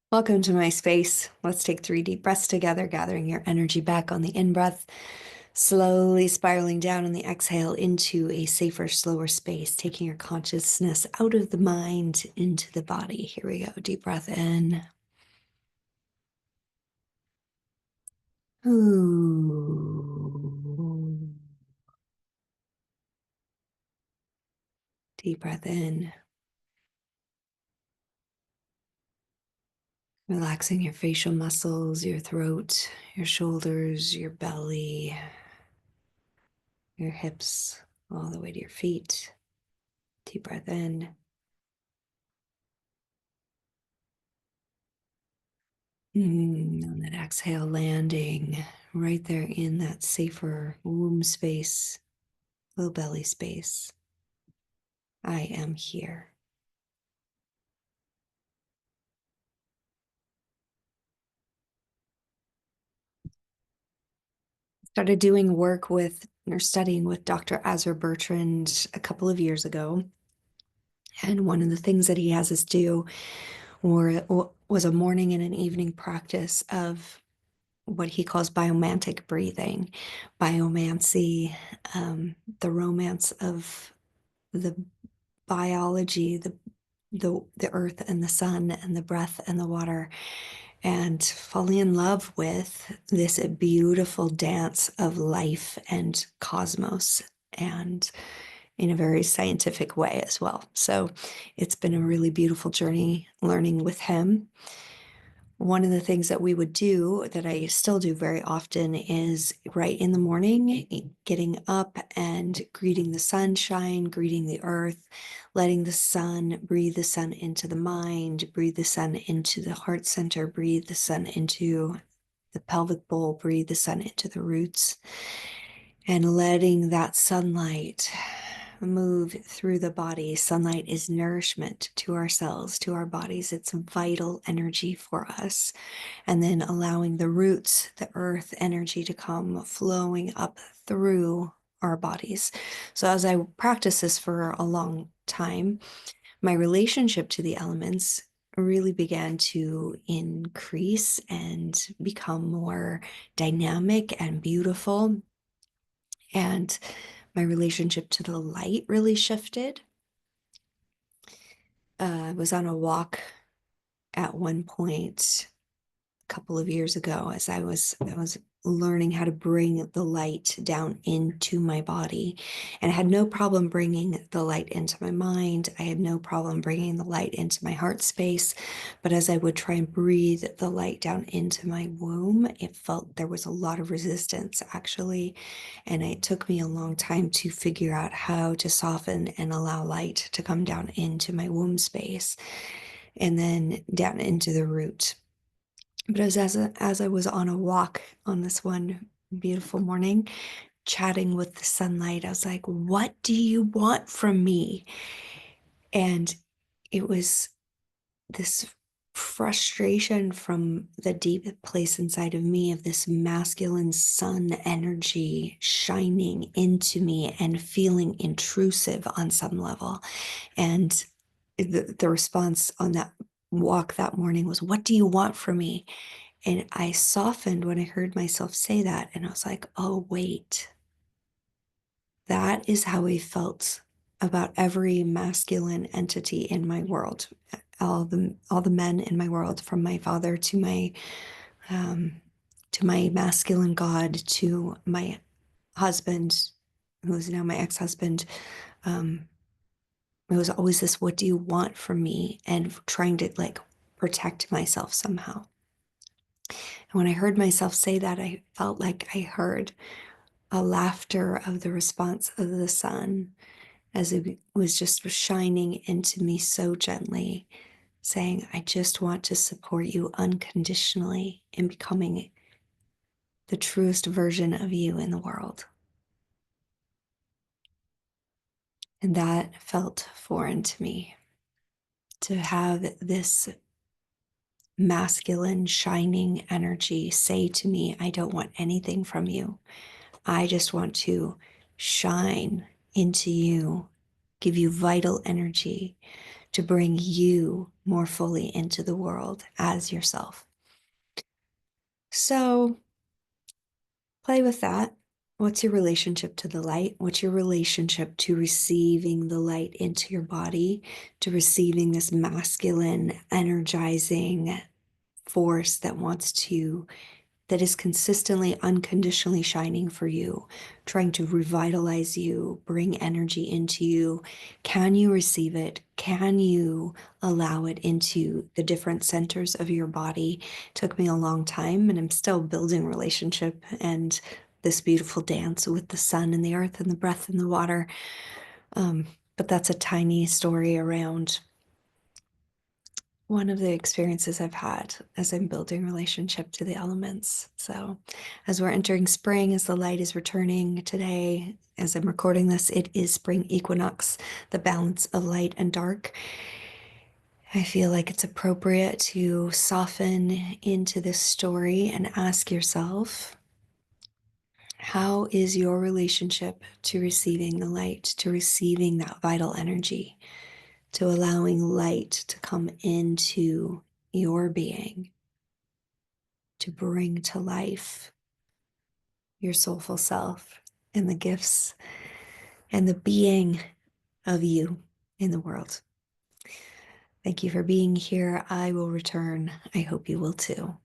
Welcome to my space. Let's take 3 deep breaths together, gathering your energy back on the in-breath, slowly spiraling down on the exhale into a safer, slower space, taking your consciousness out of the mind into the body. Here we go. Deep breath in. Ooh. Deep breath in. Relaxing your facial muscles, your throat, your shoulders, your belly, your hips, all the way to your feet. Deep breath in. On that exhale, landing right there in that safer womb space, low belly space. I am here. Started doing work with or studying with Dr. Azra Bertrand a couple of years ago. And one of the things that he has us do was a morning and an evening practice of what he calls biomantic breathing. Biomancy, the romance of the biology, the earth and the sun and the breath and the water, and falling in love with this beautiful dance of life and cosmos, and in a very scientific way as well. So it's been a really beautiful journey learning with him. One of the things that we would do that I still do very often is right in the morning, getting up and greeting the sunshine, greeting the earth, letting the sun, breathe the sun into the mind, breathe the sun into the heart center, breathe the sun into the pelvic bowl, breathe the sun into the roots, and letting that sunlight move through the body. Sunlight is nourishment to our cells, to our bodies. It's vital energy for us. And then allowing the roots, the earth energy to come flowing up through our bodies. So as I practice this for a long time, my relationship to the elements really began to increase and become more dynamic and beautiful. And my relationship to the light really shifted. I was on a walk at one point a couple of years ago as I was learning how to bring the light down into my body, and I had no problem bringing the light into my mind. I had no problem bringing the light into my heart space, but as I would try and breathe the light down into my womb, it felt there was a lot of resistance actually, and it took me a long time to figure out how to soften and allow light to come down into my womb space and then down into the root. But as I was on a walk on this one beautiful morning, chatting with the sunlight, I was like, "What do you want from me?" And it was this frustration from the deep place inside of me of this masculine sun energy shining into me and feeling intrusive on some level. And the response on that walk that morning was, "What do you want from me?" And I softened when I heard myself say that. And I was like, oh, wait, that is how I felt about every masculine entity in my world. All the men in my world, from my father um, to my masculine God, to my husband, who is now my ex-husband. Um, it was always this, what do you want from me? And trying to like protect myself somehow. And when I heard myself say that, I felt like I heard a laughter of the response of the sun as it was just shining into me so gently, saying, I just want to support you unconditionally in becoming the truest version of you in the world. And that felt foreign to me, to have this masculine, shining energy say to me, I don't want anything from you. I just want to shine into you, give you vital energy to bring you more fully into the world as yourself. So play with that. What's your relationship to the light? What's your relationship to receiving the light into your body, to receiving this masculine, energizing force that is consistently, unconditionally shining for you, trying to revitalize you, bring energy into you? Can you receive it? Can you allow it into the different centers of your body? It took me a long time, and I'm still building relationship and this beautiful dance with the sun and the earth and the breath and the water. Um, but that's a tiny story around one of the experiences I've had as I'm building relationship to the elements. So, as we're entering spring, as the light is returning today, as I'm recording this, it is spring equinox, the balance of light and dark. I feel like it's appropriate to soften into this story and ask yourself, how is your relationship to receiving the light, to receiving that vital energy, to allowing light to come into your being, to bring to life your soulful self and the gifts and the being of you in the world? Thank you for being here. I will return. I hope you will too.